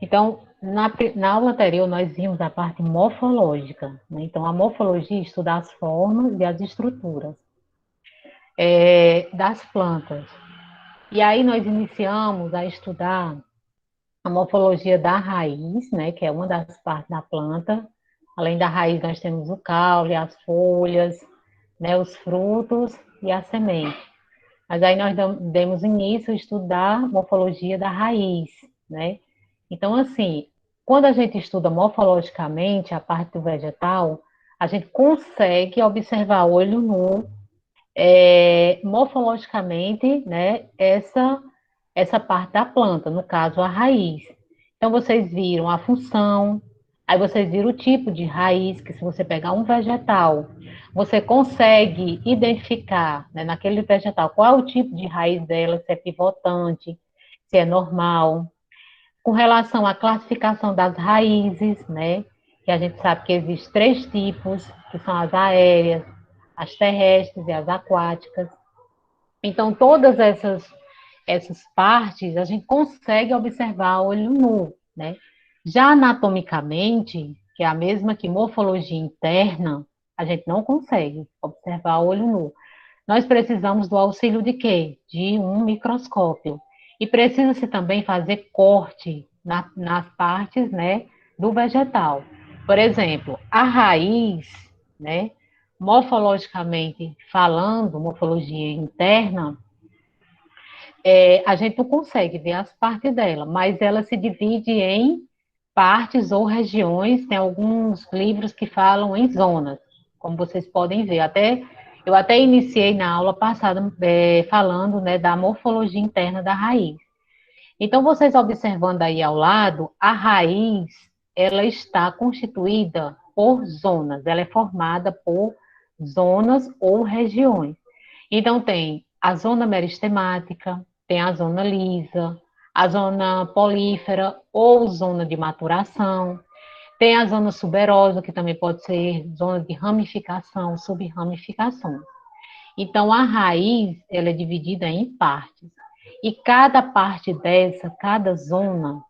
Então, na aula anterior, nós vimos a parte morfológica, né? Então, a morfologia estuda as formas e as estruturas das plantas. E aí nós iniciamos a estudar a morfologia da raiz, né? Que é uma das partes da planta. Além da raiz, nós temos o caule, as folhas, né? Os frutos e a semente. Mas aí nós demos início a estudar a morfologia da raiz, né? Então, assim, quando a gente estuda morfologicamente a parte do vegetal, a gente consegue observar olho nu, morfologicamente, né, essa parte da planta, no caso, a raiz. Então, vocês viram a função, aí vocês viram o tipo de raiz, que se você pegar um vegetal, você consegue identificar, né, naquele vegetal, qual é o tipo de raiz dela, se é pivotante, se é normal. Com relação à classificação das raízes, né, que a gente sabe que existem três tipos, que são as aéreas, as terrestres e as aquáticas. Então, todas essas partes a gente consegue observar a olho nu, né? Já anatomicamente, que é a mesma que morfologia interna, a gente não consegue observar a olho nu. Nós precisamos do auxílio de quê? De um microscópio. E precisa-se também fazer corte nas partes, né, do vegetal. Por exemplo, a raiz, né, morfologicamente falando, morfologia interna, a gente não consegue ver as partes dela, mas ela se divide em partes ou regiões. Tem alguns livros que falam em zonas, como vocês podem ver. Eu até iniciei na aula passada falando, né, da morfologia interna da raiz. Então, vocês observando aí ao lado, a raiz ela está constituída por zonas, ela é formada por zonas ou regiões. Então, tem a zona meristemática, tem a zona lisa, a zona polífera ou zona de maturação, tem a zona suberosa, que também pode ser zona de ramificação, subramificação. Então, a raiz, ela é dividida em partes. E cada parte dessa, cada zona,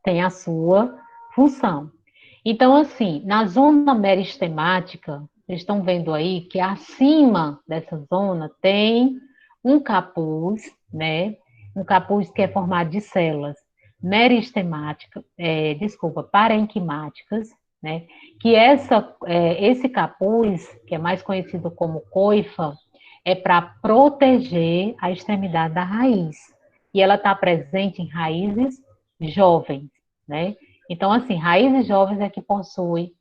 tem a sua função. Então, assim, na zona meristemática, vocês estão vendo aí que acima dessa zona tem um capuz, né? Um capuz que é formado de células meristemáticas, desculpa, parenquimáticas, né? Que esse capuz, que é mais conhecido como coifa, é para proteger a extremidade da raiz. E ela está presente em raízes jovens, né? Então, assim, raízes jovens é que possui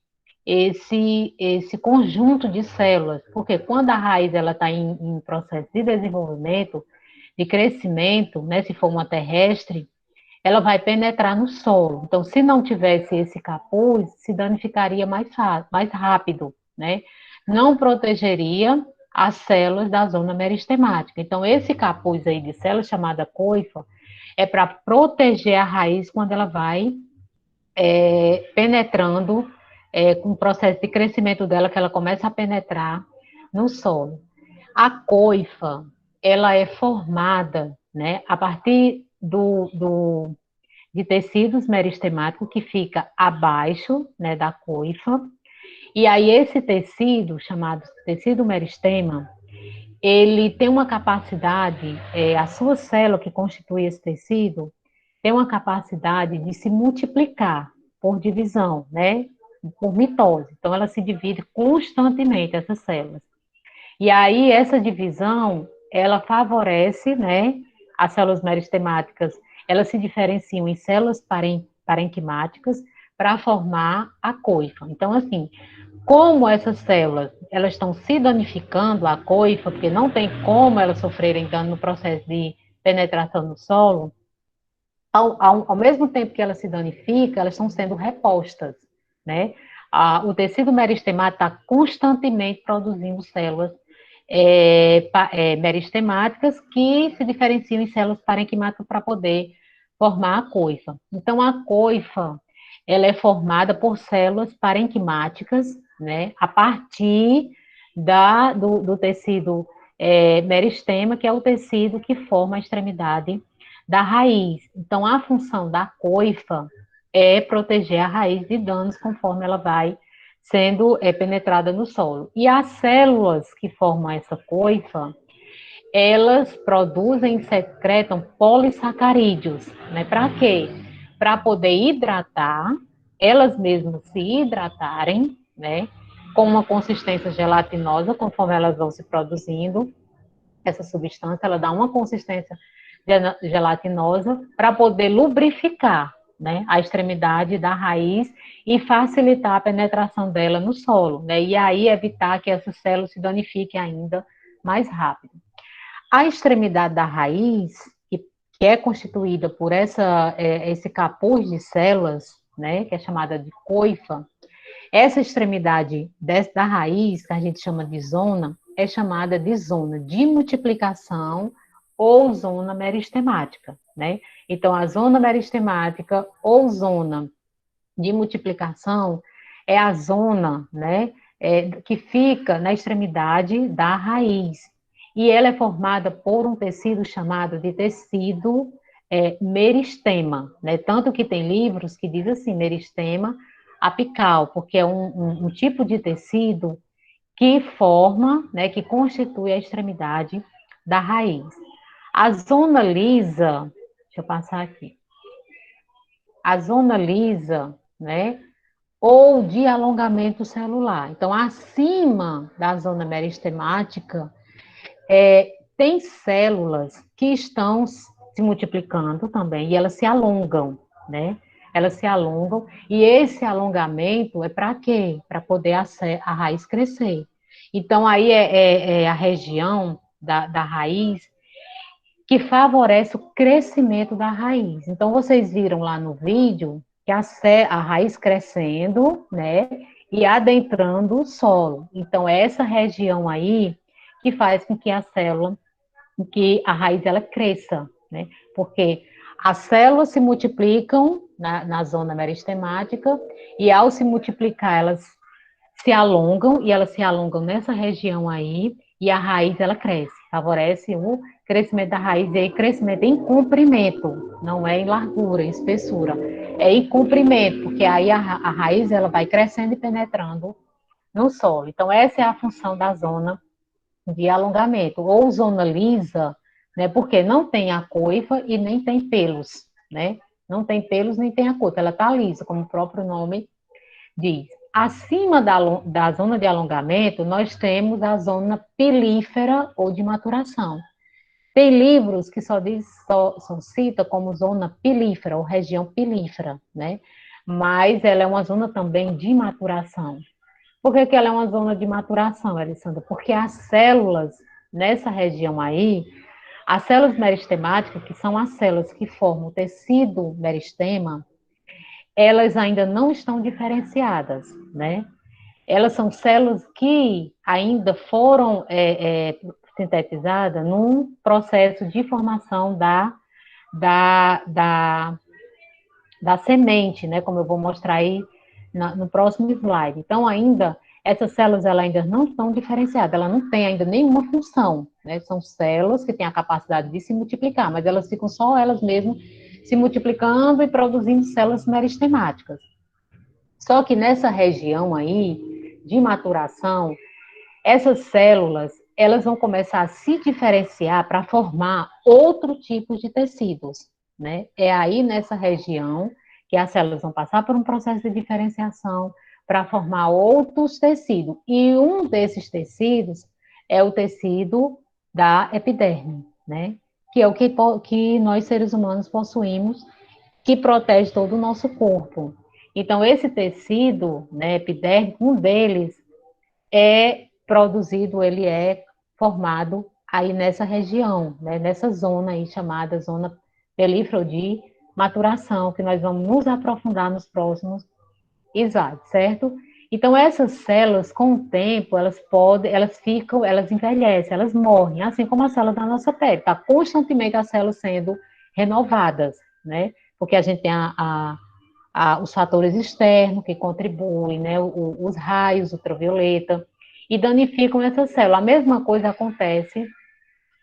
esse conjunto de células, porque quando a raiz ela está em processo de desenvolvimento, de crescimento, né, se for uma terrestre, ela vai penetrar no solo. Então, se não tivesse esse capuz, se danificaria mais rápido, né? Não protegeria as células da zona meristemática. Então, esse capuz aí de células, chamada coifa, é para proteger a raiz quando ela vai penetrando, com o processo de crescimento dela, que ela começa a penetrar no solo. A coifa, ela é formada, né, a partir de tecidos meristemáticos que fica abaixo, né, da coifa. E aí esse tecido, chamado tecido meristema, ele tem uma capacidade, a sua célula que constitui esse tecido, tem uma capacidade de se multiplicar por divisão, né? Por mitose. Então, ela se divide constantemente, essas células. E aí, essa divisão, ela favorece, né? As células meristemáticas, elas se diferenciam em células parenquimáticas para formar a coifa. Então, assim, como essas células elas estão se danificando a coifa, porque não tem como elas sofrerem dano no processo de penetração no solo, ao mesmo tempo que ela se danifica, elas estão sendo repostas, né? O tecido meristemático está constantemente produzindo células meristemáticas que se diferenciam em células parenquimáticas para poder formar a coifa. Então, a coifa, ela é formada por células parenquimáticas, né? A partir do tecido meristema, que é o tecido que forma a extremidade da raiz. Então, a função da coifa é proteger a raiz de danos conforme ela vai sendo penetrada no solo. E as células que formam essa coifa, elas produzem e secretam polissacarídeos, né? Para quê? Para poder hidratar, elas mesmas se hidratarem, né? Com uma consistência gelatinosa, conforme elas vão se produzindo, essa substância, ela dá uma consistência gelatinosa para poder lubrificar, né, a extremidade da raiz e facilitar a penetração dela no solo, né, e aí evitar que essas células se danifiquem ainda mais rápido. A extremidade da raiz, que é constituída por esse capuz de células, né, que é chamada de coifa, essa extremidade da raiz, que a gente chama de zona, é chamada de zona de multiplicação ou zona meristemática, né? Então, a zona meristemática ou zona de multiplicação é a zona, né, que fica na extremidade da raiz. E ela é formada por um tecido chamado de tecido meristema, né? Tanto que tem livros que dizem assim, meristema apical, porque é um tipo de tecido que forma, né, que constitui a extremidade da raiz. A zona lisa, deixa eu passar aqui, a zona lisa, né, ou de alongamento celular. Então, acima da zona meristemática, tem células que estão se multiplicando também, e elas se alongam, né? Elas se alongam, e esse alongamento é para quê? Para poder a raiz crescer. Então, aí é a região da raiz que favorece o crescimento da raiz. Então, vocês viram lá no vídeo que a raiz crescendo, né, e adentrando o solo. Então, é essa região aí que faz com que a célula, que a raiz ela cresça, né, porque as células se multiplicam na zona meristemática e ao se multiplicar elas se alongam e elas se alongam nessa região aí e a raiz ela cresce, favorece o crescimento da raiz e aí crescimento em comprimento, não é em largura, em espessura, é em comprimento, porque aí a raiz ela vai crescendo e penetrando no solo. Então essa é a função da zona de alongamento ou zona lisa, né? Porque não tem a coifa e nem tem pelos, né? Não tem pelos nem tem a coifa, ela está lisa, como o próprio nome diz. Acima da zona de alongamento, nós temos a zona pilífera ou de maturação. Tem livros que só cita como zona pilífera ou região pilífera, né? Mas ela é uma zona também de maturação. Por que ela é uma zona de maturação, Alessandra? Porque as células nessa região aí, as células meristemáticas, que são as células que formam o tecido meristema, elas ainda não estão diferenciadas, né? Elas são células que ainda foram sintetizadas num processo de formação da, da, da semente, né? Como eu vou mostrar aí no próximo slide. Então, ainda, essas células elas ainda não estão diferenciadas, ela não tem ainda nenhuma função, né? São células que têm a capacidade de se multiplicar, mas elas ficam só elas mesmas se multiplicando e produzindo células meristemáticas. Só que nessa região aí de maturação, essas células, elas vão começar a se diferenciar para formar outro tipo de tecidos, né? É aí nessa região que as células vão passar por um processo de diferenciação para formar outros tecidos. E um desses tecidos é o tecido da epiderme, né? Que é o que nós seres humanos possuímos, que protege todo o nosso corpo. Então, esse tecido, né, epidérmico, um deles é produzido, ele é formado aí nessa região, né, nessa zona aí chamada zona pelífera de maturação, que nós vamos nos aprofundar nos próximos slides, certo? Então, essas células, com o tempo, elas envelhecem, elas morrem, assim como as células da nossa pele, está constantemente as células sendo renovadas, né? Porque a gente tem os fatores externos que contribuem, né? Os raios ultravioleta, e danificam essa célula. A mesma coisa acontece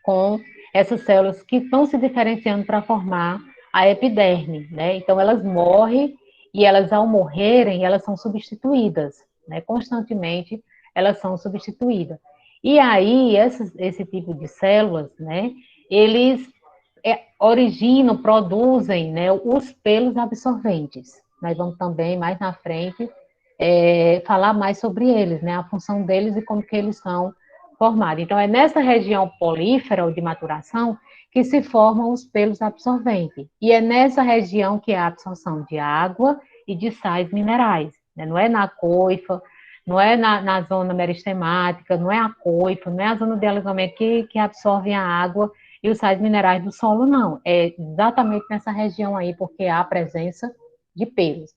com essas células que estão se diferenciando para formar a epiderme, né? Então, elas morrem e elas, ao morrerem, elas são substituídas, né? Constantemente, elas são substituídas. E aí, esse tipo de células, né, eles originam, produzem, né, os pelos absorventes. Nós vamos também, mais na frente, falar mais sobre eles, né, a função deles e como que eles são formados. Então, é nessa região polífera ou de maturação que se formam os pelos absorventes. E é nessa região que há a absorção de água e de sais minerais. Né? Não é na coifa, não é na zona meristemática, não é a coifa, não é a zona de alisamento que absorvem a água e os sais minerais do solo, não. É exatamente nessa região aí, porque há a presença de pelos.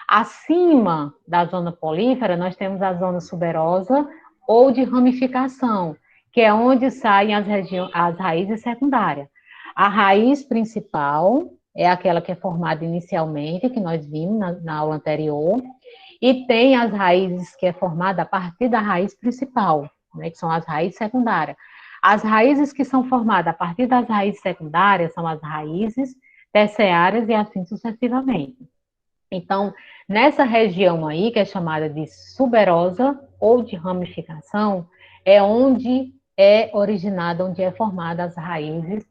Acima da zona polífera, nós temos a zona suberosa ou de ramificação, que é onde saem as raízes secundárias. A raiz principal é aquela que é formada inicialmente, que nós vimos na aula anterior, e tem as raízes que é formada a partir da raiz principal, né, que são as raízes secundárias. As raízes que são formadas a partir das raízes secundárias são as raízes terciárias e assim sucessivamente. Então, nessa região aí, que é chamada de suberosa ou de ramificação, é onde é originada, onde é formada as raízes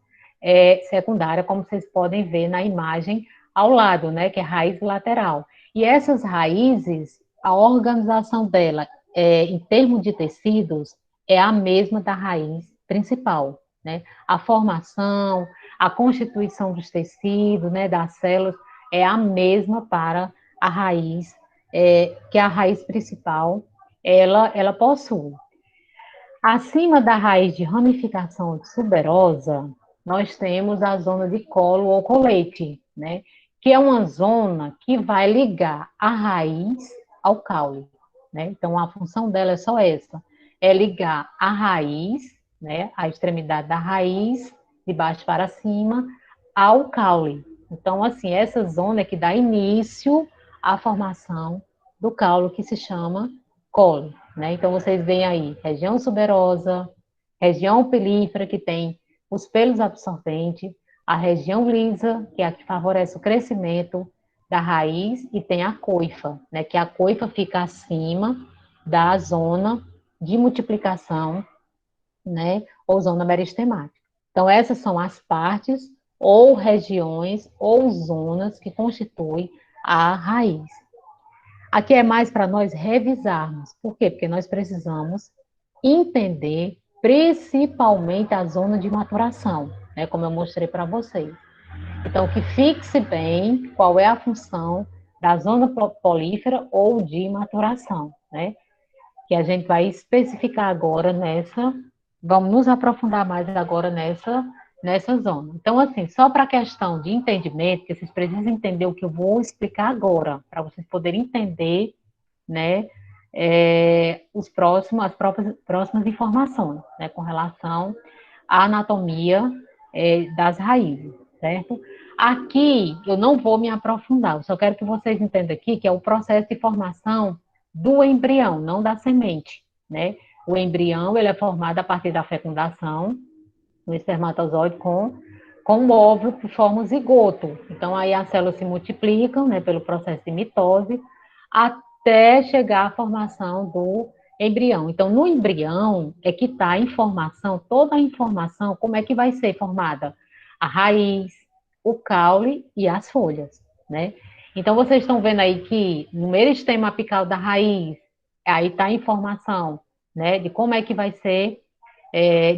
secundárias, como vocês podem ver na imagem ao lado, né, que é raiz lateral. E essas raízes, a organização dela, em termos de tecidos, é a mesma da raiz principal, né? A formação, a constituição dos tecidos, né, das células, é a mesma para a raiz, que a raiz principal ela possui. Acima da raiz de ramificação tuberosa, nós temos a zona de colo ou colete, né? Que é uma zona que vai ligar a raiz ao caule, né? Então, a função dela é só essa, é ligar a raiz, né? A extremidade da raiz, de baixo para cima, ao caule. Então, assim, essa zona é que dá início à formação do caule, que se chama colo, né? Então, vocês veem aí, região suberosa, região pilífera, que tem os pelos absorventes, a região lisa, que é a que favorece o crescimento da raiz, e tem a coifa, né? Que a coifa fica acima da zona de multiplicação, né? Ou zona meristemática. Então, essas são as partes, ou regiões, ou zonas que constituem a raiz. Aqui é mais para nós revisarmos. Por quê? Porque nós precisamos entender principalmente a zona de maturação, né? Como eu mostrei para vocês. Então, que fixe bem qual é a função da zona polífera ou de maturação, né? Que a gente vai especificar agora vamos nos aprofundar mais agora nessa zona. Então, assim, só para a questão de entendimento, que vocês precisam entender o que eu vou explicar agora, para vocês poderem entender, né, próximas informações, né, com relação à anatomia das raízes, certo? Aqui eu não vou me aprofundar, eu só quero que vocês entendam aqui que é o processo de formação do embrião, não da semente, né? O embrião, ele é formado a partir da fecundação, no espermatozoide com o óvulo que forma o zigoto. Então, aí as células se multiplicam, né, pelo processo de mitose, até chegar à formação do embrião. Então, no embrião é que está a informação, toda a informação, como é que vai ser formada a raiz, o caule e as folhas, né? Então, vocês estão vendo aí que no meristema apical da raiz, aí está a informação, né, de como é que vai ser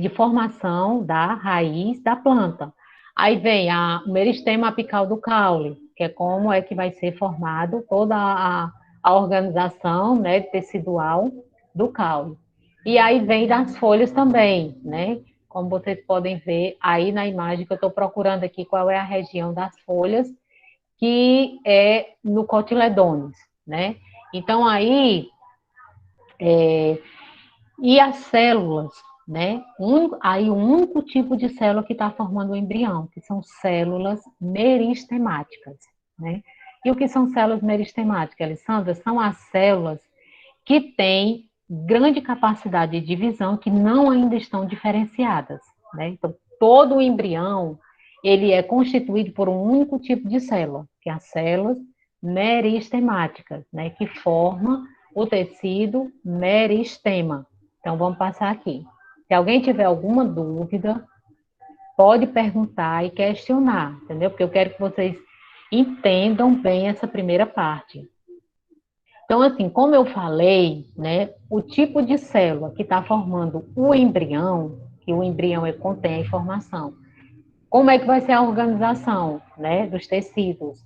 de formação da raiz da planta. Aí vem o meristema apical do caule, que é como é que vai ser formado toda a organização, né, tecidual do caule. E aí vem das folhas também, né? Como vocês podem ver aí na imagem que eu estou procurando aqui, qual é a região das folhas, que é no cotiledones, né? Então aí, e as células, né? Aí o único tipo de célula que está formando o embrião, que são células meristemáticas, né? E o que são células meristemáticas, Alessandra? São as células que têm grande capacidade de divisão, que não ainda estão diferenciadas, né? Então, todo o embrião, ele é constituído por um único tipo de célula, que é as células meristemáticas, né, que formam o tecido meristema. Então, vamos passar aqui. Se alguém tiver alguma dúvida, pode perguntar e questionar, entendeu? Porque eu quero que vocês entendam bem essa primeira parte. Então, assim, como eu falei, né, o tipo de célula que está formando o embrião, que o embrião contém a informação, como é que vai ser a organização, né, dos tecidos,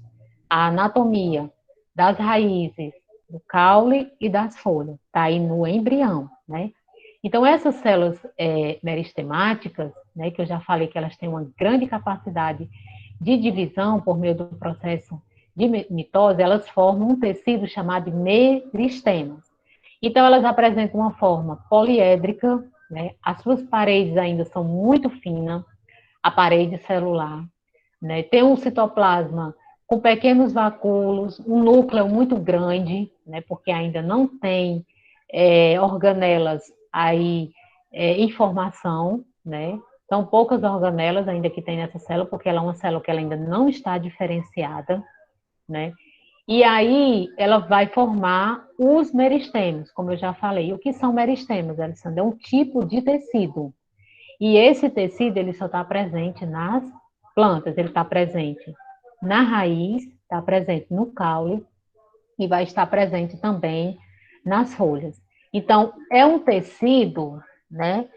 a anatomia das raízes, do caule e das folhas, está aí no embrião, né? Então, essas células meristemáticas, né, que eu já falei que elas têm uma grande capacidade de divisão por meio do processo de mitose, elas formam um tecido chamado de meristemas. Então, elas apresentam uma forma poliédrica, né? As suas paredes ainda são muito finas, a parede celular, né? Tem um citoplasma com pequenos vacúolos, um núcleo muito grande, né? Porque ainda não tem organelas aí em formação, né? São poucas organelas ainda que tem nessa célula, porque ela é uma célula que ela ainda não está diferenciada, né? E aí ela vai formar os meristemos, como eu já falei. O que são meristemos, Alessandra? É um tipo de tecido. E esse tecido, ele só está presente nas plantas, ele está presente na raiz, está presente no caule e vai estar presente também nas folhas. Então, é um tecido, né,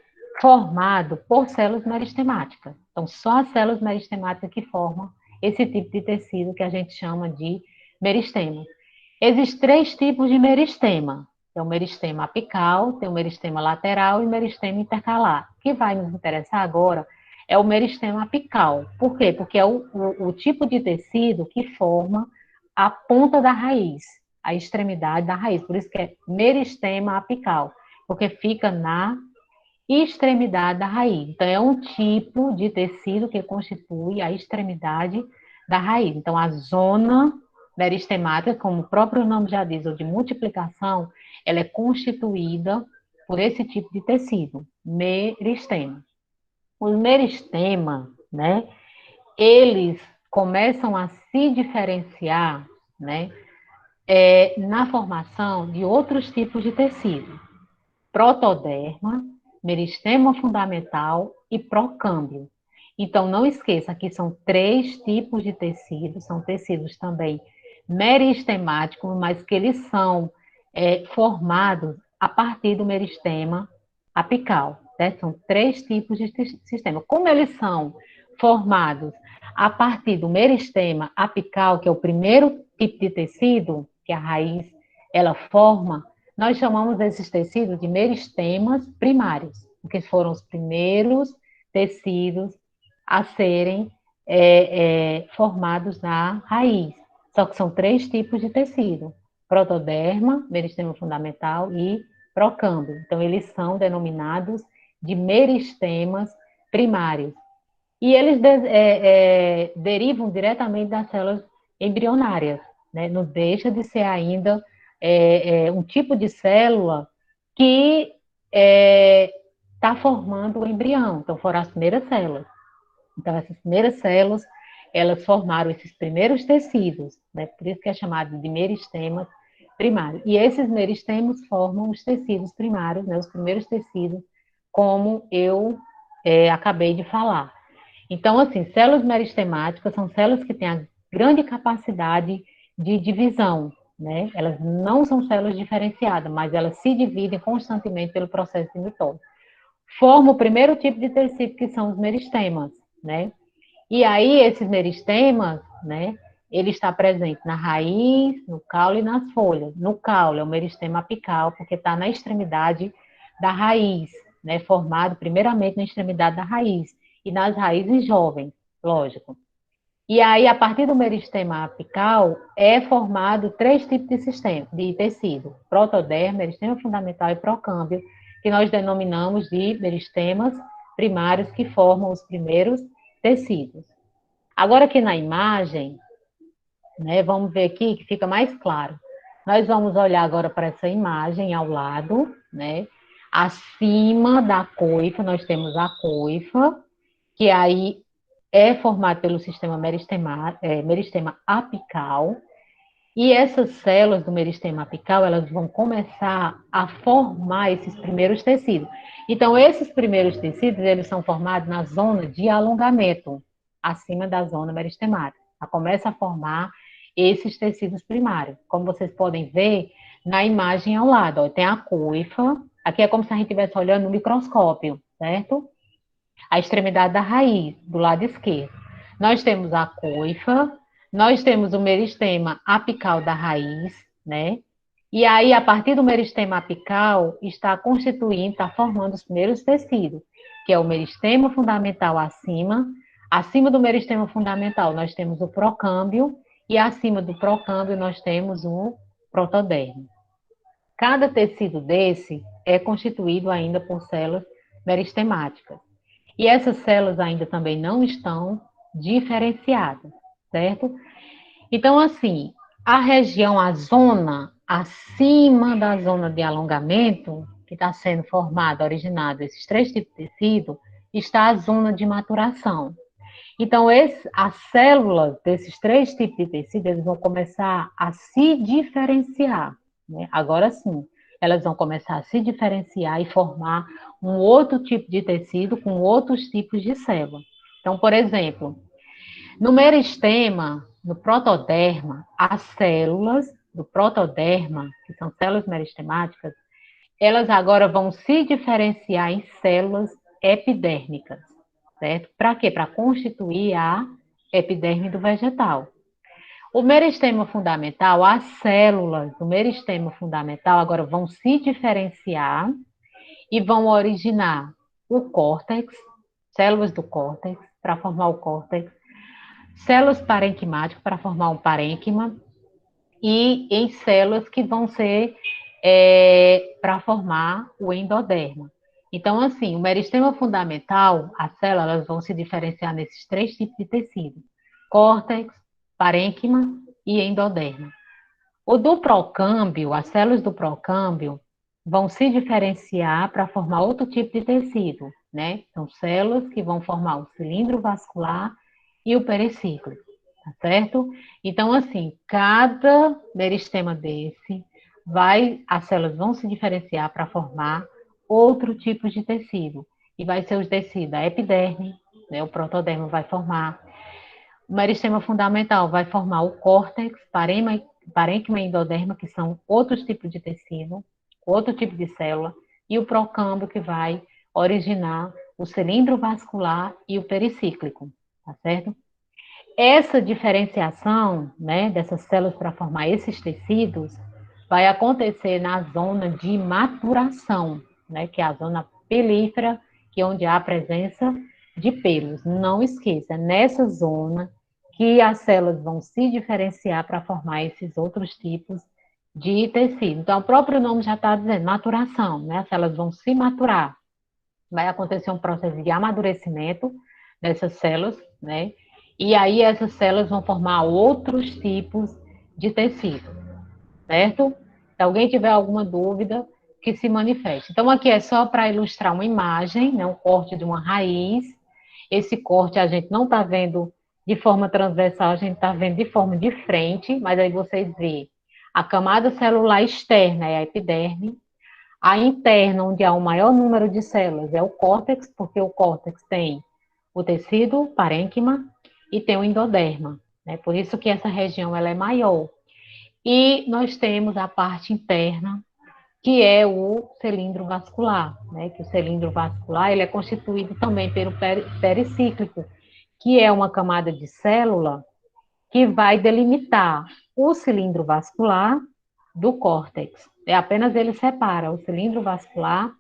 formado por células meristemáticas. Então, só as células meristemáticas que formam esse tipo de tecido que a gente chama de meristema. Existem três tipos de meristema. Tem o meristema apical, tem o meristema lateral e o meristema intercalar. O que vai nos interessar agora é o meristema apical. Por quê? Porque é o tipo de tecido que forma a ponta da raiz, a extremidade da raiz. Por isso que é meristema apical, porque fica na extremidade da raiz. Então, é um tipo de tecido que constitui a extremidade da raiz. Então, a zona meristemática, como o próprio nome já diz, ou de multiplicação, ela é constituída por esse tipo de tecido, meristema. Os meristemas, né, eles começam a se diferenciar, né, na formação de outros tipos de tecido. Protoderma, meristema fundamental e procâmbio. Então, não esqueça que são três tipos de tecidos, são tecidos também meristemáticos, mas que eles são formados a partir do meristema apical. Né? São três tipos de sistema. Como eles são formados a partir do meristema apical, que é o primeiro tipo de tecido que a raiz ela forma, nós chamamos esses tecidos de meristemas primários, porque foram os primeiros tecidos a serem formados na raiz. Só que são três tipos de tecido: protoderma, meristema fundamental e procâmbio. Então, eles são denominados de meristemas primários. E eles derivam diretamente das células embrionárias, né? Não deixa de ser ainda um tipo de célula que está formando o embrião. Então, foram as primeiras células. Então, essas primeiras células, elas formaram esses primeiros tecidos, né? Por isso que é chamado de meristemas primários. E esses meristemas formam os tecidos primários, né? Os primeiros tecidos, como eu acabei de falar. Então, assim, células meristemáticas são células que têm a grande capacidade de divisão, né? Elas não são células diferenciadas, mas elas se dividem constantemente pelo processo de mitose. Forma o primeiro tipo de tecido, que são os meristemas, né? E aí, esses meristemas, né? Ele está presente na raiz, no caule e nas folhas. No caule é o meristema apical, porque está na extremidade da raiz, né? Formado primeiramente na extremidade da raiz e nas raízes jovens, lógico. E aí, a partir do meristema apical, é formado três tipos de sistema, de tecido: protoderma, meristema fundamental e procâmbio, que nós denominamos de meristemas primários, que formam os primeiros tecidos. Agora, aqui na imagem, né, vamos ver aqui que fica mais claro. Nós vamos olhar agora para essa imagem ao lado, né? Acima da coifa, nós temos a coifa, que aí é formado pelo sistema meristema apical, E essas células do meristema apical, elas vão começar a formar esses primeiros tecidos. Então, esses primeiros tecidos, eles são formados na zona de alongamento, acima da zona meristemática. Ela começa a formar esses tecidos primários. Como vocês podem ver na imagem ao lado, ó, tem a coifa. Aqui é como se a gente estivesse olhando no microscópio, certo? A extremidade da raiz, do lado esquerdo. Nós temos a coifa, nós temos o meristema apical da raiz, né? E aí, a partir do meristema apical, está constituindo, está formando os primeiros tecidos, que é o meristema fundamental acima. Acima do meristema fundamental, nós temos o procâmbio, e acima do procâmbio, nós temos o protodermo. Cada tecido desse é constituído ainda por células meristemáticas. E essas células ainda também não estão diferenciadas, certo? Então, assim, a região, a zona acima da zona de alongamento, que está sendo formada, originada esses três tipos de tecido, está a zona de maturação. Então, as células desses três tipos de tecido, eles vão começar a se diferenciar, né? Agora sim, elas vão começar a se diferenciar e formar um outro tipo de tecido com outros tipos de célula. Então, por exemplo, no meristema, no protoderma, as células do protoderma, que são células meristemáticas, elas agora vão se diferenciar em células epidérmicas, certo? Para quê? Para constituir a epiderme do vegetal. O meristema fundamental, as células do meristema fundamental agora vão se diferenciar e vão originar o córtex, células do córtex, para formar o córtex, células parenquimáticas para formar um parênquima e em células que vão ser para formar o endoderma. Então, assim, o meristema fundamental, as células vão se diferenciar nesses três tipos de tecido: córtex, parênquima e endoderma. O do procâmbio, as células do procâmbio vão se diferenciar para formar outro tipo de tecido, né? São células que vão formar o cilindro vascular e o periciclo, tá certo? Então, assim, cada meristema desse as células vão se diferenciar para formar outro tipo de tecido. E vai ser os tecidos da epiderme, né? O protoderma vai formar. O meristema fundamental vai formar o córtex, parênquima e endoderma, que são outros tipos de tecido, outro tipo de célula, e o procâmbio, que vai originar o cilindro vascular e o pericíclico, tá certo? Essa diferenciação, né, dessas células para formar esses tecidos vai acontecer na zona de maturação, né, que é a zona pilífera, que é onde há a presença de pelos. Não esqueça, é nessa zona que as células vão se diferenciar para formar esses outros tipos de tecido. Então, o próprio nome já está dizendo, maturação, né? As células vão se maturar. Vai acontecer um processo de amadurecimento dessas células, né? E aí essas células vão formar outros tipos de tecido, certo? Se alguém tiver alguma dúvida, que se manifeste. Então, aqui é só para ilustrar uma imagem, né? Um corte de uma raiz. Esse corte a gente não está vendo de forma transversal, a gente está vendo de forma de frente, mas aí vocês veem a camada celular externa é a epiderme, a interna, onde há o maior número de células, é o córtex, porque o córtex tem o tecido parênquima e tem o endoderma, né? Por isso que essa região ela é maior. E nós temos a parte interna, que é o cilindro vascular, né? Que o cilindro vascular ele é constituído também pelo pericíclico, que é uma camada de célula que vai delimitar o cilindro vascular do córtex. É apenas ele separa o cilindro vascular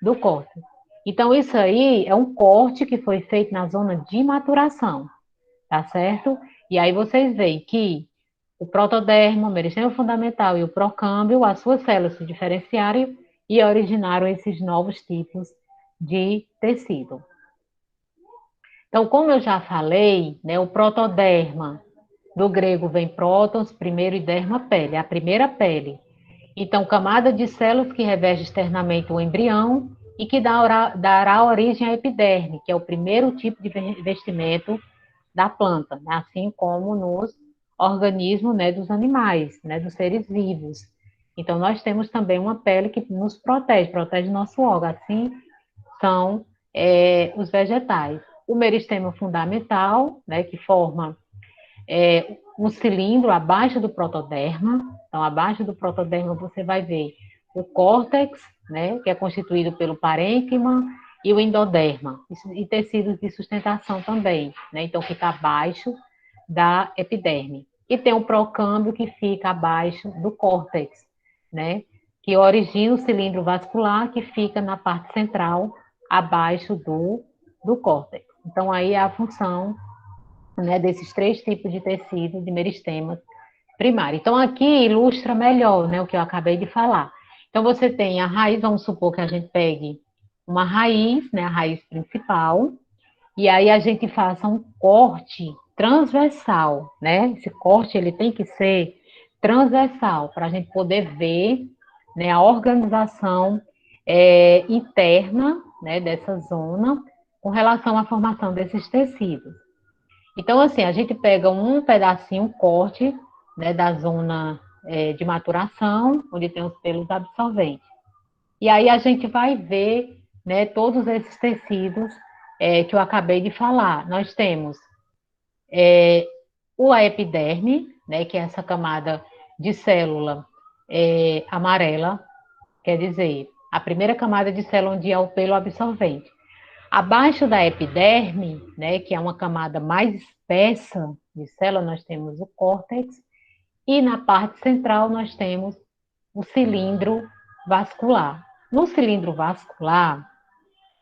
do córtex. Então, isso aí é um corte que foi feito na zona de maturação, tá certo? E aí vocês veem que o protoderma, o meristema fundamental e o procâmbio, as suas células se diferenciaram e originaram esses novos tipos de tecido. Então, como eu já falei, né, o protoderma, do grego vem prótons, primeiro, e derma, pele, a primeira pele. Então, camada de células que reveste externamente o embrião e que dará origem à epiderme, que é o primeiro tipo de revestimento da planta, né? Assim como nos organismo, né, dos animais, né, dos seres vivos. Então, nós temos também uma pele que nos protege, protege nosso órgão, assim são os vegetais. O meristema fundamental, né, que forma um cilindro abaixo do protoderma. Então, abaixo do protoderma você vai ver o córtex, né, que é constituído pelo parênquima e o endoderma, e tecidos de sustentação também, né, então fica abaixo da epiderme. E tem o procâmbio que fica abaixo do córtex, né, que origina o cilindro vascular que fica na parte central, abaixo do córtex. Então, aí é a função, né, desses três tipos de tecido de meristema primário. Então, aqui ilustra melhor, né, o que eu acabei de falar. Então, você tem a raiz, vamos supor que a gente pegue uma raiz, né, a raiz principal, e aí a gente faça um corte transversal, né? Esse corte, ele tem que ser transversal, para a gente poder ver, né, a organização interna, né, dessa zona, com relação à formação desses tecidos. Então, assim, a gente pega um pedacinho, um corte, né, da zona de maturação, onde tem os pelos absorventes. E aí a gente vai ver, né, todos esses tecidos que eu acabei de falar. Nós temos o epiderme, né, que é essa camada de célula amarela, quer dizer, a primeira camada de célula onde é o pelo absorvente. Abaixo da epiderme, né, que é uma camada mais espessa de célula, nós temos o córtex, e na parte central nós temos o cilindro vascular. No cilindro vascular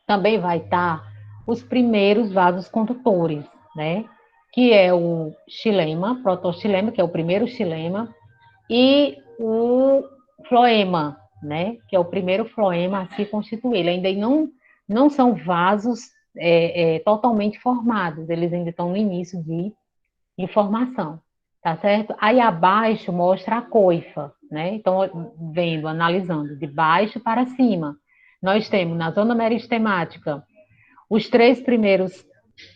também vai estar os primeiros vasos condutores, né, que é o xilema, protoxilema, que é o primeiro xilema, e o floema, né, que é o primeiro floema a se constituir. Ele ainda não são vasos totalmente formados, eles ainda estão no início de formação, tá certo? Aí abaixo mostra a coifa, né? Então, vendo, analisando de baixo para cima, nós temos na zona meristemática os três primeiros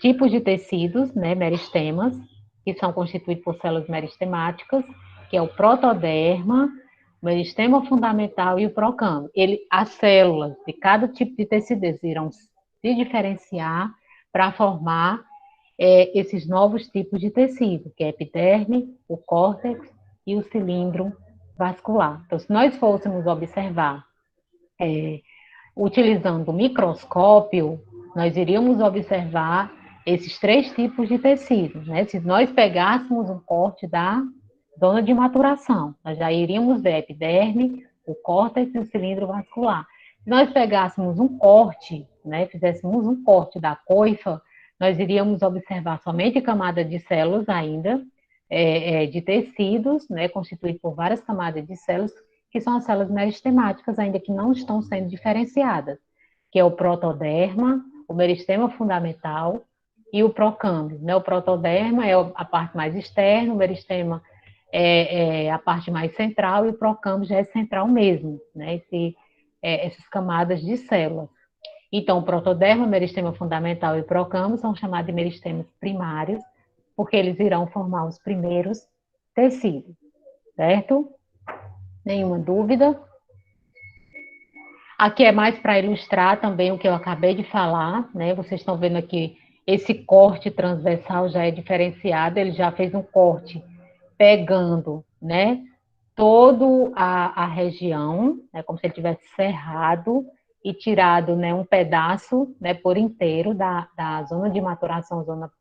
tipos de tecidos, né, meristemas, que são constituídos por células meristemáticas, que é o protoderma, o meristema fundamental e o procâmbio. As células de cada tipo de tecido irão se diferenciar para formar esses novos tipos de tecido, que é a epiderme, o córtex e o cilindro vascular. Então, se nós fôssemos observar utilizando o microscópio, nós iríamos observar esses três tipos de tecido, né? Se nós pegássemos um corte da zona de maturação, nós já iríamos ver a epiderme, o córtex e o cilindro vascular. Se nós pegássemos um corte, né, fizéssemos um corte da coifa, nós iríamos observar somente camada de células ainda, de tecidos, né, constituído por várias camadas de células, que são as células meristemáticas, ainda que não estão sendo diferenciadas, que é o protoderma, o meristema fundamental e o procâmbio. Né? O protoderma é a parte mais externa, o meristema é a parte mais central e o procâmbio já é central mesmo, né? Essas camadas de células. Então, o protoderma, meristema fundamental e procâmbio são chamados de meristemas primários, porque eles irão formar os primeiros tecidos, certo? Nenhuma dúvida? Aqui é mais para ilustrar também o que eu acabei de falar, né? Vocês estão vendo aqui, esse corte transversal já é diferenciado, ele já fez um corte pegando, né? Toda a região, né, como se ele tivesse serrado e tirado, né, um pedaço, né, por inteiro da zona de maturação, zona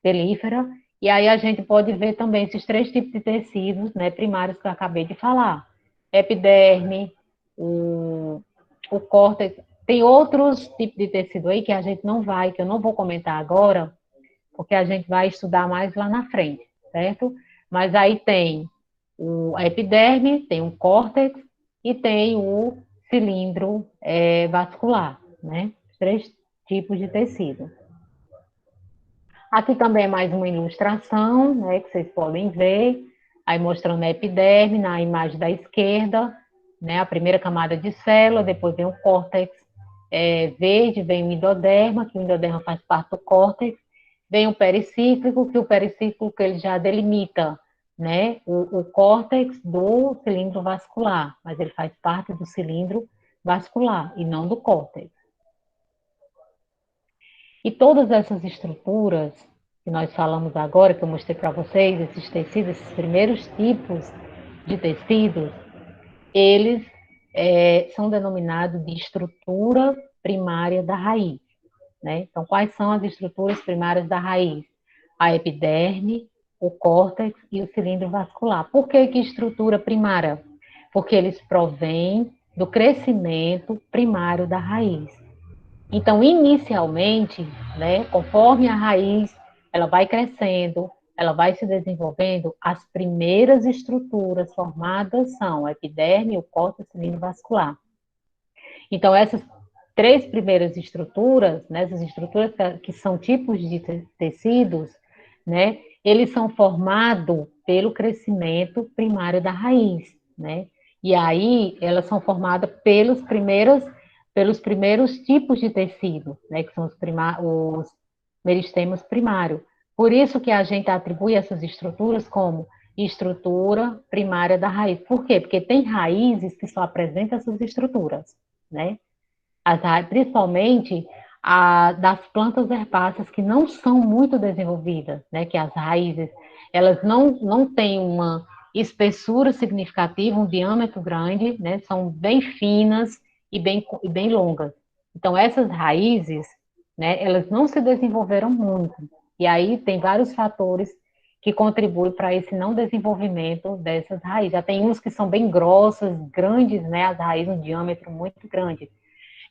pelífera, e aí a gente pode ver também esses três tipos de tecidos, né, primários que eu acabei de falar. Epiderme, o córtex, tem outros tipos de tecido aí que a gente não vai, que eu não vou comentar agora, porque a gente vai estudar mais lá na frente, certo? Mas aí tem a epiderme, tem o córtex e tem o cilindro vascular, né? Os três tipos de tecido. Aqui também é mais uma ilustração, né, que vocês podem ver, aí mostrando a epiderme na imagem da esquerda, né, a primeira camada de célula, depois vem o córtex verde, vem o endoderma, que o endoderma faz parte do córtex, vem o pericíclico, que o pericíclico ele já delimita né, o córtex do cilindro vascular, mas ele faz parte do cilindro vascular e não do córtex. E todas essas estruturas que nós falamos agora, que eu mostrei para vocês, esses tecidos, esses primeiros tipos de tecidos, eles são denominados de estrutura primária da raiz, né? Então, quais são as estruturas primárias da raiz? A epiderme, o córtex e o cilindro vascular. Por que estrutura primária? Porque eles provêm do crescimento primário da raiz. Então, inicialmente, né, conforme a raiz ela vai crescendo, ela vai se desenvolvendo, as primeiras estruturas formadas são a epiderme, o córtex e o cilindro vascular. Então, essas três primeiras estruturas, né, essas estruturas que são tipos de tecidos, né, eles são formados pelo crescimento primário da raiz, né? E aí elas são formadas pelos primeiros tipos de tecido, né, que são os meristemos primários. Por isso que a gente atribui essas estruturas como estrutura primária da raiz. Por quê? Porque tem raízes que só apresentam essas estruturas, né? Principalmente das plantas herbáceas que não são muito desenvolvidas, né? Que as raízes, elas não têm uma espessura significativa, um diâmetro grande, né? São bem finas e bem longas. Então, essas raízes, né? Elas não se desenvolveram muito. E aí tem vários fatores que contribuem para esse não desenvolvimento dessas raízes. Já tem uns que são bem grossas, grandes, né? As raízes, um diâmetro muito grande.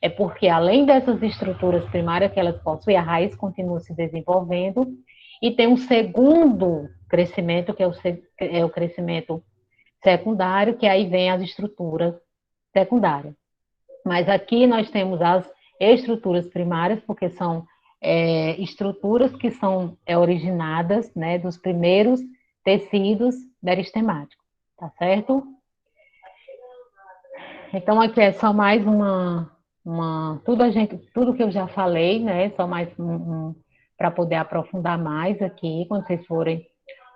É porque, além dessas estruturas primárias que elas possuem, a raiz continua se desenvolvendo e tem um segundo crescimento, que é o crescimento secundário, que aí vem as estruturas secundárias. Mas aqui nós temos as estruturas primárias, porque são estruturas que são originadas, né, dos primeiros tecidos meristemáticos, tá certo? Então, aqui é só mais tudo que eu já falei, né? Só mais para poder aprofundar mais aqui, quando vocês forem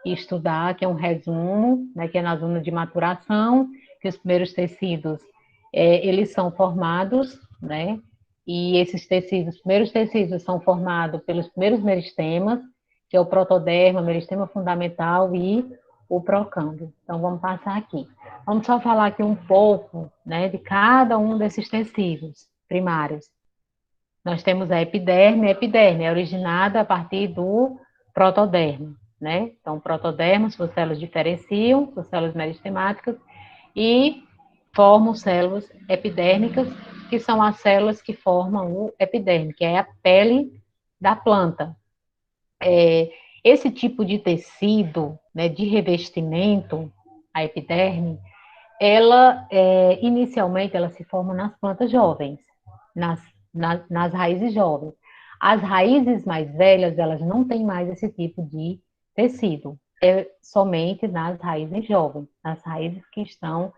estudar, que é um resumo, né? Que é na zona de maturação, que os primeiros tecidos, eles são formados, né? E esses tecidos, os primeiros tecidos são formados pelos primeiros meristemas, que é o protoderma, meristema fundamental e o procâmbio. Então, vamos passar aqui. Vamos só falar aqui um pouco, né, de cada um desses tecidos primários. Nós temos a epiderme é originada a partir do protoderma, né? Então, o protoderma, suas células diferenciam, suas células meristemáticas, e formam células epidérmicas, que são as células que formam o epiderme, que é a pele da planta. Esse tipo de tecido, né, de revestimento, a epiderme, ela, inicialmente, ela se forma nas plantas jovens, nas raízes jovens. As raízes mais velhas, elas não têm mais esse tipo de tecido. É somente nas raízes jovens, nas raízes que estão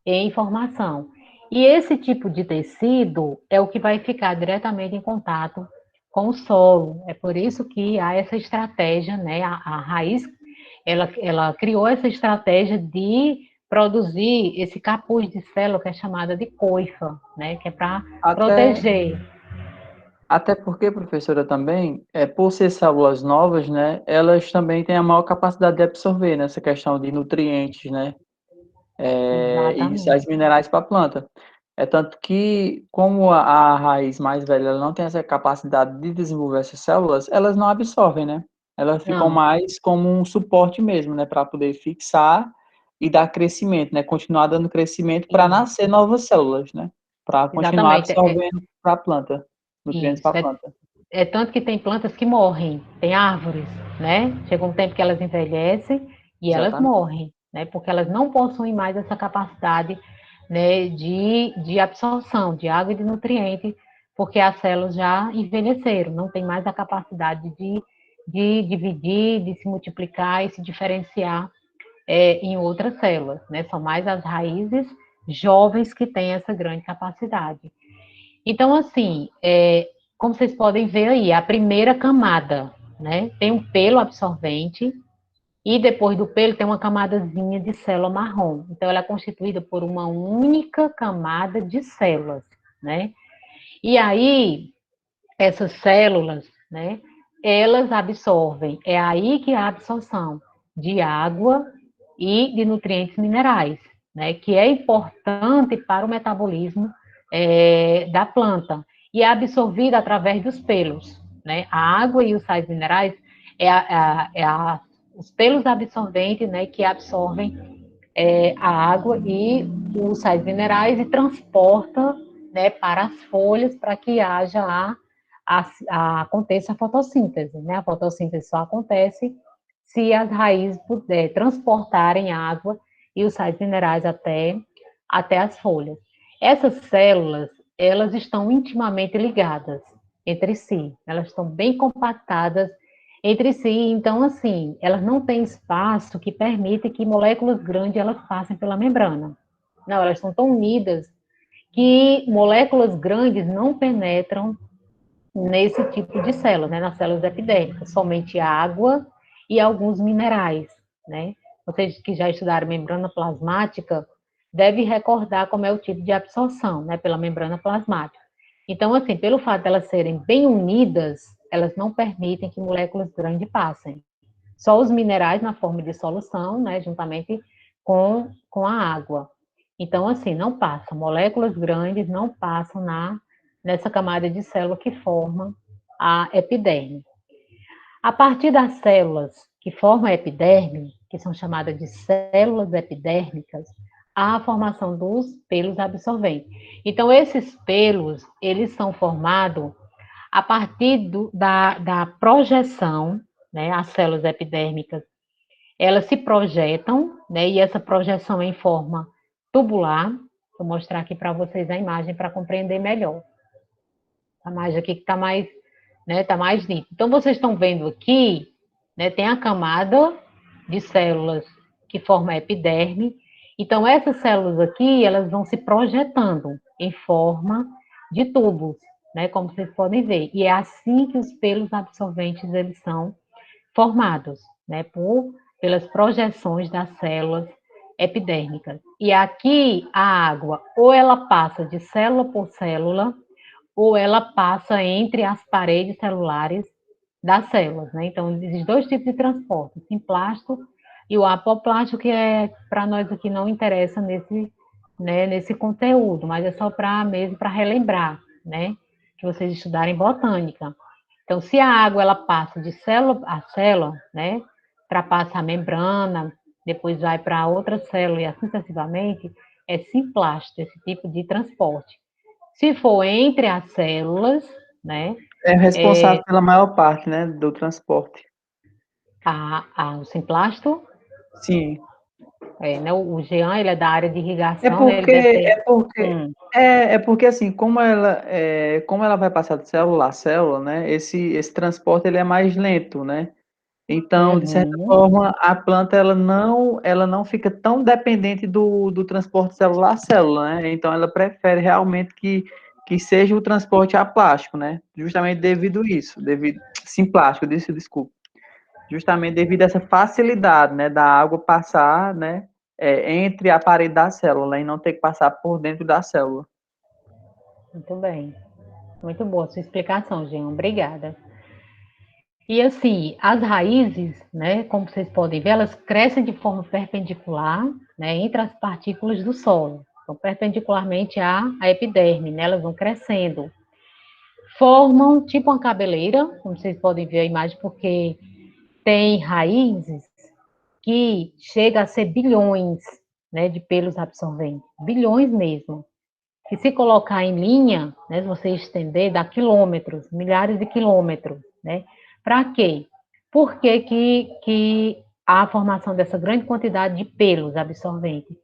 em formação. E esse tipo de tecido é o que vai ficar diretamente em contato com o solo. É por isso que há essa estratégia, né? A raiz, ela criou essa estratégia de produzir esse capuz de célula que é chamada de coifa, né? Que é para Até, proteger. até porque, professora, também, por ser células novas, né, elas também têm a maior capacidade de absorver nessa questão de nutrientes, né, e sais Exatamente. minerais para a planta. É tanto que, como a raiz mais velha ela não tem essa capacidade de desenvolver essas células, elas não absorvem, né? Elas ficam Não, mais como um suporte mesmo, né, para poder fixar e dar crescimento, né, continuar dando crescimento para isso, nascer novas células, né, para continuar exatamente. absorvendo para a planta, nutrientes para Isso. a planta. É tanto que tem plantas que morrem, tem árvores, né? Chega um tempo que elas envelhecem e elas Exatamente. morrem, né? Porque elas não possuem mais essa capacidade, né, de absorção de água e de nutriente, porque as células já envelheceram, não tem mais a capacidade de dividir, de se multiplicar e se diferenciar em outras células, né? São mais as raízes jovens que têm essa grande capacidade. Então, assim, como vocês podem ver aí, a primeira camada, né? Tem um pelo absorvente E depois do pelo tem uma camadazinha de célula marrom. Então, ela é constituída por uma única camada de células, né? E aí, essas células, né, elas absorvem, é aí que há a absorção de água e de nutrientes minerais, né, que é importante para o metabolismo da planta, e é absorvida através dos pelos, né, a água e os sais minerais os pelos absorventes, né, que absorvem a água e os sais minerais e transporta, né, para as folhas para que haja aconteça a fotossíntese, né? A fotossíntese só acontece se as raízes puder transportarem água e os sais minerais até as folhas. Essas células, elas estão intimamente ligadas entre si, elas estão bem compactadas entre si, então, assim, elas não têm espaço que permita que moléculas grandes elas passem pela membrana. Não, elas estão tão unidas que moléculas grandes não penetram nesse tipo de célula, né, nas células epidérmicas, somente água e alguns minerais, né? Vocês que já estudaram membrana plasmática devem recordar como é o tipo de absorção, né, pela membrana plasmática. Então, assim, pelo fato de elas serem bem unidas, elas não permitem que moléculas grandes passem. Só os minerais na forma de solução, né, juntamente com a água. Então, assim, não passa. Moléculas grandes não passam nessa camada de célula que forma a epiderme. A partir das células que formam a epiderme, que são chamadas de células epidérmicas, há a formação dos pelos absorventes. Então, esses pelos, eles são formados a partir da projeção, né, as células epidérmicas, elas se projetam, né, e essa projeção é em forma tubular. Vou mostrar aqui para vocês a imagem para compreender melhor. A imagem aqui que está mais, né, tá mais nítida. Então, vocês estão vendo aqui, né, tem a camada de células que forma a epiderme. Então, essas células aqui, elas vão se projetando em forma de tubos, né, como vocês podem ver. E é assim que os pelos absorventes, eles são formados, né, pelas projeções das células epidérmicas. E aqui a água, ou ela passa de célula por célula, ou ela passa entre as paredes celulares das células, né? Então, existem dois tipos de transporte, o simplástico e o apoplástico, que para nós aqui não interessa nesse conteúdo, mas é só para mesmo para relembrar, né? Que vocês estudarem botânica. Então, se a água ela passa de célula a célula, né? Ultrapassa a membrana, depois vai para outra célula e assim sucessivamente, é simplástico esse tipo de transporte. Se for entre as células, né? É responsável pela maior parte, né, do transporte. O simplástico, Sim. né, o Jean, ele é da área de É irrigação, né? Ele porque, deve ter. é porque, é porque assim, como ela vai passar de célula a célula, né, esse transporte ele é mais lento, né? Então, de certa Uhum, forma, a planta ela não fica tão dependente do transporte célula a célula, né? Então, ela prefere realmente que seja o transporte a plástico, né? Justamente devido isso, sim, plástico, desculpa. Justamente devido a essa facilidade, né, da água passar, né, entre a parede da célula, né, e não ter que passar por dentro da célula. muito bem. Muito boa a sua explicação, Jean. Obrigada. E assim, as raízes, né, como vocês podem ver, elas crescem de forma perpendicular, né, entre as partículas do solo. Então, perpendicularmente à epiderme, né, elas vão crescendo. Formam tipo uma cabeleira, como vocês podem ver a imagem, porque tem raízes que chega a ser bilhões, né, de pelos absorventes, bilhões mesmo. Que se colocar em linha, né, se você estender, dá quilômetros, milhares de quilômetros, né? Para quê? Por que há a formação dessa grande quantidade de pelos absorventes?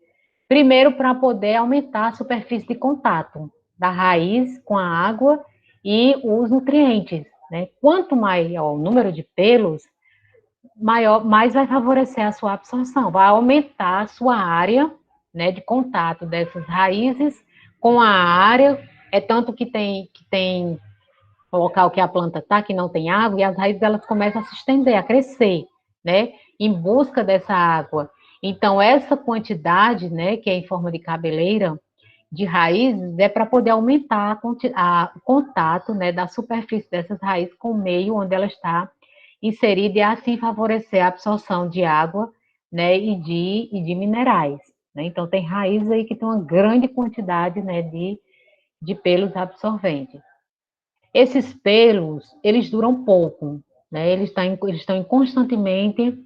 Primeiro, para poder aumentar a superfície de contato da raiz com a água e os nutrientes, né? Quanto maior o número de pelos, mais vai favorecer a sua absorção, vai aumentar a sua área, né, de contato dessas raízes com a área, é tanto que tem o local que a planta está, que não tem água, e as raízes elas começam a se estender, a crescer, né? em busca dessa água. Então, essa quantidade, né, que é em forma de cabeleira, de raízes, é para poder aumentar o contato, né, da superfície dessas raízes com o meio onde ela está inserida e assim favorecer a absorção de água, né, e de minerais. Né? Então, tem raízes aí que tem uma grande quantidade, né, de pelos absorventes. Esses pelos, eles duram pouco, né? Eles estão em constantemente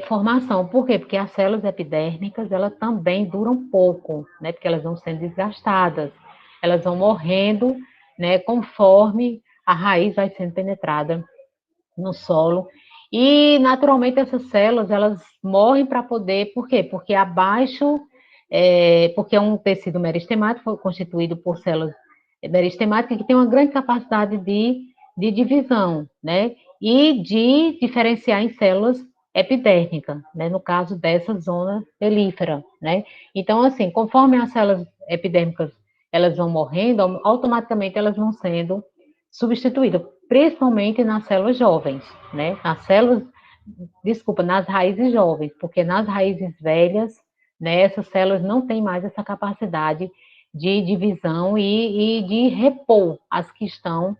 formação. Por quê? Porque as células epidérmicas, elas também duram pouco, né? Porque elas vão sendo desgastadas, elas vão morrendo, né? Conforme a raiz vai sendo penetrada no solo. E, naturalmente, essas células, elas morrem para poder... Por quê? Porque abaixo... porque é um tecido meristemático constituído por células meristemáticas que tem uma grande capacidade de divisão, né? E de diferenciar em células epidérmicas, né? No caso dessa zona pelífera, né? Então, assim, conforme as células epidérmicas elas vão morrendo, automaticamente elas vão sendo substituídas, principalmente nas células jovens, né? Nas raízes jovens, porque nas raízes velhas, né, essas células não têm mais essa capacidade de divisão e de repor as que estão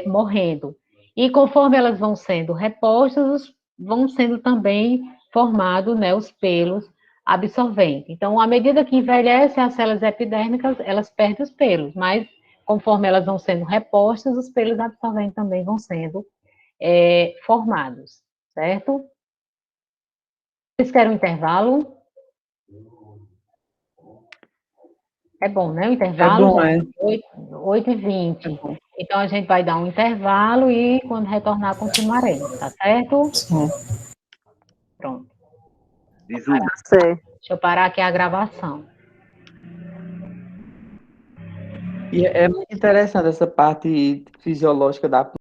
morrendo. E conforme elas vão sendo repostas, vão sendo também formados, né, os pelos absorventes. Então, à medida que envelhecem as células epidérmicas, elas perdem os pelos, mas conforme elas vão sendo repostas, os pelos absorventes também vão sendo formados, certo? Vocês querem um intervalo? É bom, né? O É intervalo bom, já é. são 8h20. É bom. Então, a gente vai dar um intervalo e, quando retornar, continuaremos, tá certo? Sim. Pronto. Sei. Deixa eu parar aqui a gravação. E é muito interessante essa parte fisiológica da